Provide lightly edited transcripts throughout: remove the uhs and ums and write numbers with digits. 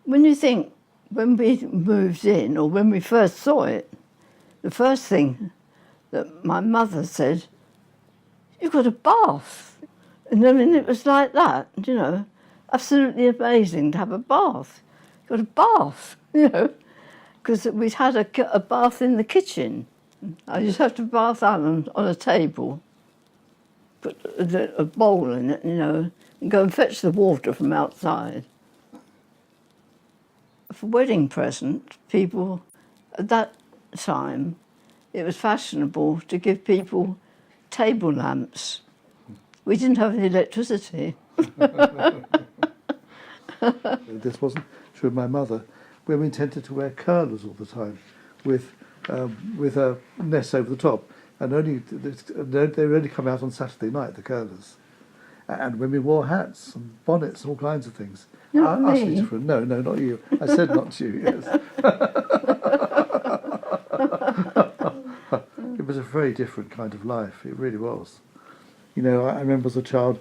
when you think, when we moved in, or when we first saw it, the first thing that my mother said, "You've got a bath." And I mean, it was like that, you know, absolutely amazing to have a bath. Got a bath, you know, because we'd had a bath in the kitchen. I used to have to bath Alan on a table, put a bowl in it, you know, and go and fetch the water from outside. For wedding present, people, at that time, it was fashionable to give people table lamps. We didn't have any electricity. This wasn't true of my mother. Women tended to wear curlers all the time with a nest over the top. And they would only come out on Saturday night, the curlers. And women wore hats and bonnets and all kinds of things. Not me. Utterly different. No, not you. I said not you, yes. It was a very different kind of life. It really was. You know, I remember as a child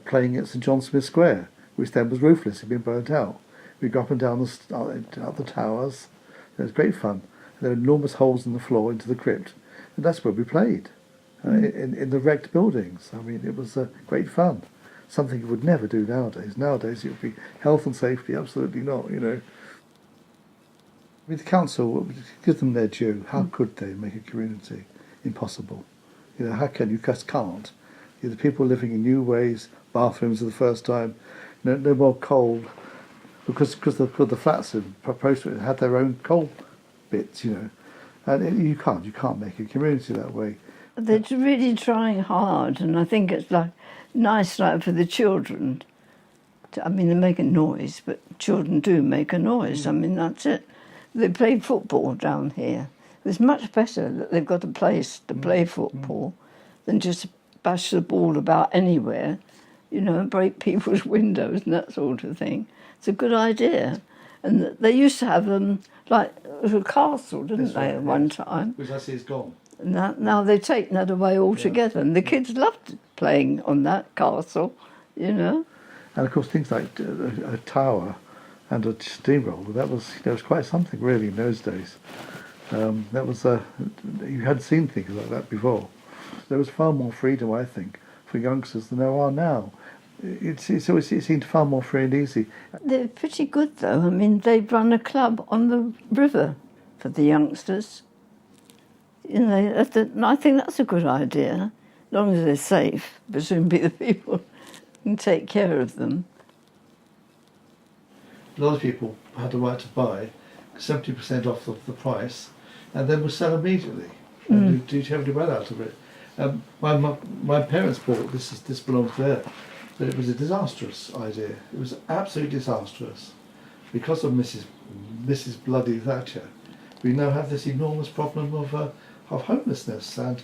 playing at St John Smith Square, which then was roofless. It had been burnt out. We'd go up and down out the towers. It was great fun. There were enormous holes in the floor into the crypt. And that's where we played, in the wrecked buildings. I mean, it was great fun. Something you would never do nowadays. Nowadays it would be health and safety, absolutely not, you know. I mean, the council, give them their due. How could they make a community? Impossible. You know, how can you? Just can't. You know, the people living in new ways, bathrooms for the first time, no more coal, because the flats in proposed had their own coal bits, you know. And you can't make a community that way. They're really trying hard, and I think it's like nice, like for the children. I mean, they make a noise, but children do make a noise. I mean, that's it. They play football down here. It's much better that they've got a place to play football than just bash the ball about anywhere, you know, and break people's windows and that sort of thing. It's a good idea. And they used to have like a castle, didn't they, at one time? Which I see is gone. And now they've taken that away altogether, and the kids loved playing on that castle, you know. And of course, things like a tower and a steamroller, that was, you know, was quite something really in those days. That was you hadn't seen things like that before. There was far more freedom, I think, for youngsters than there are now. It seemed far more free and easy. They're pretty good, though. I mean, they run a club on the river for the youngsters. You know, and I think that's a good idea, as long as they're safe. Presumably the people can take care of them. A lot of people had the right to buy 70% off the price, and then would sell immediately and do terribly well out of it. My parents bought this belongs there, but it was a disastrous idea. It was absolutely disastrous because of Mrs. Bloody Thatcher. We now have this enormous problem of homelessness and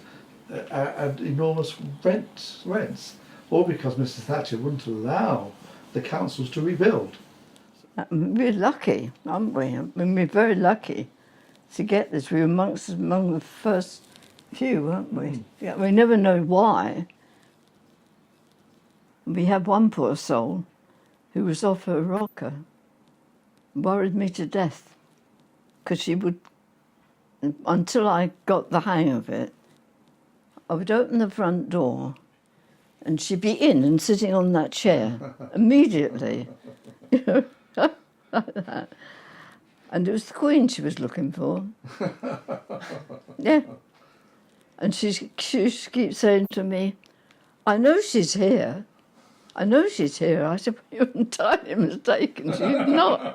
enormous rents, all because Mrs. Thatcher wouldn't allow the councils to rebuild. We're lucky, aren't we? I mean, we're very lucky to get this. We were among the first few, weren't we? Yeah, we never know why. We had one poor soul who was off her rocker, worried me to death, because she would, until I got the hang of it, I would open the front door and she'd be in and sitting on that chair immediately, you know, like that. And it was the Queen she was looking for. Yeah. And she keeps saying to me, I know she's here. I know she's here. I said, well, you're entirely mistaken. She's not.